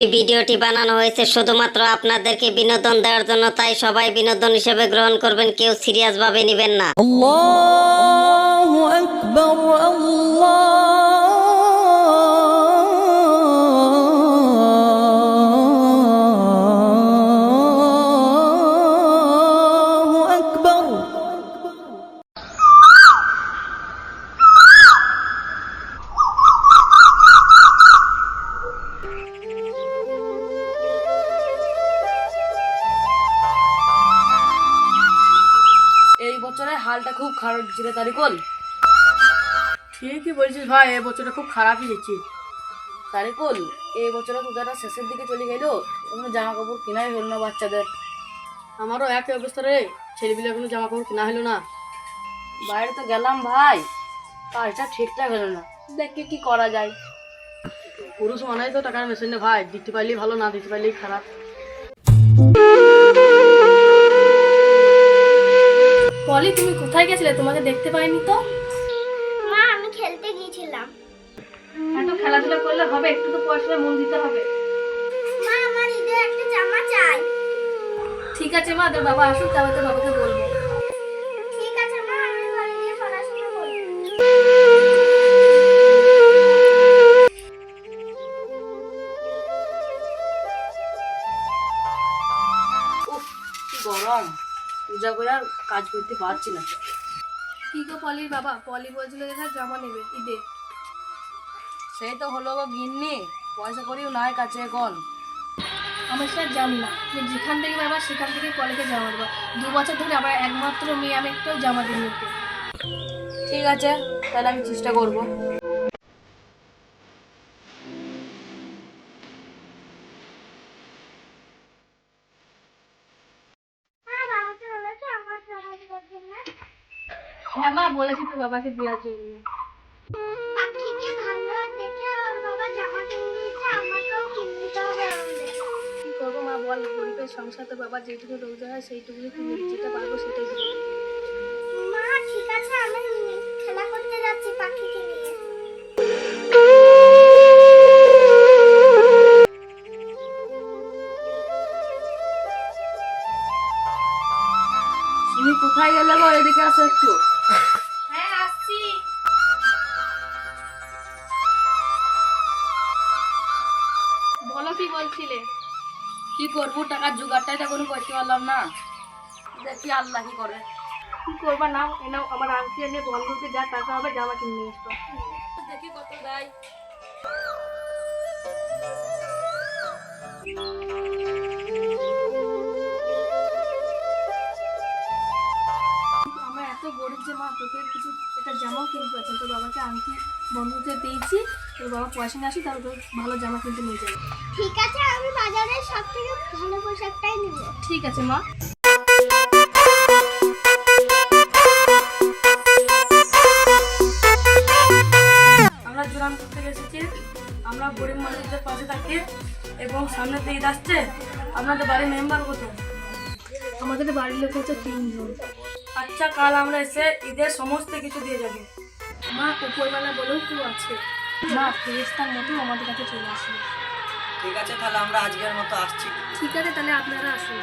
এই ভিডিওটি বানানো হয়েছে শুধুমাত্র আপনাদেরকে বিনোদন দেওয়ার জন্য, তাই সবাই বিনোদন হিসেবে গ্রহণ করবেন, কেউ সিরিয়াস ভাবে নেবেন না। আল্লাহু আকবার, আল্লাহু আকবার। এই বছরের হালটা খুব খারাপ ছিল তারিকুল। ঠিকই বলছিস ভাই, এই বছরটা খুব খারাপই গেছি তারিকুল। এই বছরে পূজাটা শেষের দিকে চলে গেল, কোনো জামা কাপড় কেনাই হলো না বাচ্চাদের। আমারও একই অবস্থা রে, ছেলেপিলে কোনো জামা কাপড় কেনা হলো না। বাইরে তো গেলাম ভাই, কাজটা ঠিকঠাক হলো না, দেখে কি করা যায়। পুরুষ মানেই তো টাকার মেশিন ভাই, দিতে পারলেই ভালো, না দিতে পারলেই খারাপ। পলি, তুমি কোথায় গেছিলে? তোমাকে দেখতে পাইনি তো। মা, আমি খেলতে গিয়েছিলাম। এত খেলাধুলা করলে হবে? একটু তো পড়াশোনায় মন দিতে হবে। মা, আমার ঈদের একটা জামা চাই। ঠিক আছে মা, তোর বাবা আসুক, তাহলে তোর বাবাকে বলবো। ঠিক আছে মা, আমি ঘরে গিয়ে পড়াশোনা করব। উফ, কি গরম, পূজা করে আর কাজ করতে পারছি না। কি গো পলির বাবা? পলি বলছিল যে জামা নেবে ঈদে। সেই তো হলো গো গিন্নি, পয়সা করিও নাই কাছে এখন। আমার সেটা জানি না, তুমি যেখান থেকে বাবা সেখান থেকে পলিকে জামা দেবো। 2 বছর ধরে আমার একমাত্র মেয়ে, আমি একটাও জামা দিইনি ওকে। ঠিক আছে, তাহলে আমি চেষ্টা করব। হ্যাঁ, বাবাকে বলেছো আমার জামা দেওয়ার জন্য। হ্যাঁ মা, বলেছি তোর বাবাকে দেওয়ার জন্য। পাখিকে ভালো দেখে ওর বাবা জামা কিনে দিয়েছে, আমাকেও কিনে দিতে হবে আমাদের। কি করবো মা বল, গরিবের সংসার, তোর বাবা যেটুকু রোজগার হয় সেইটুকুই কিনে দিই, যেটা পারবো সেটাই দেবো। মা, ঠিক আছে, আমি খেলা করতে যাচ্ছি পাখিকে নিয়ে। তুমি কোথায় গেলে গো? এদিকে আসো একটু। হ্যাঁ, আসছি। বলো, কি বলছিলে? কি করবো, টাকার জোগাড়টাই তো কোনো করতে পারলাম না, দেখি আল্লাহ কি করে। কি করবা? নাও, এনাও আমার আংটি এনে বন্ধুকে যা টাকা হবে জামা কিনে নিয়ে এসো। দেখি কত দেয়। আমরা এত গরিব যে মা, তোকে কিছু একটা জামাও কিনতে পারছি না। তোর বাবাকে আংটি বন্ধুকে দিয়েছি, তোর বাবা পয়সা নিয়ে আসি, তারপর তোর ভালো জামা কিনতে নিয়ে যাবে। ঠিক আছে, আমি বাজারের সব থেকে ভালো পোশাকটাই নেব। ঠিক আছে মা। আমরা জোরাম করতে এসেছি, আমরা গরিব মানুষদের পাশে থাকি এবং সামনে দিয়ে ঈদ আসছে। আপনাদের বাড়ির মেম্বার কত? আমাদের বাড়ির লোক হচ্ছে 3 জন। আচ্ছা, কাল আমরা এসে ঈদের সমস্ত কিছু দিয়ে যাবে। মা, উপরবেলা বলেও কেউ আছে। মা, ফেরেশতার মতো আমাদের কাছে চলে আসবে। ঠিক আছে, তাহলে আমরা আজকের মতো আসছি। ঠিক আছে, তাহলে আপনারা আসুন।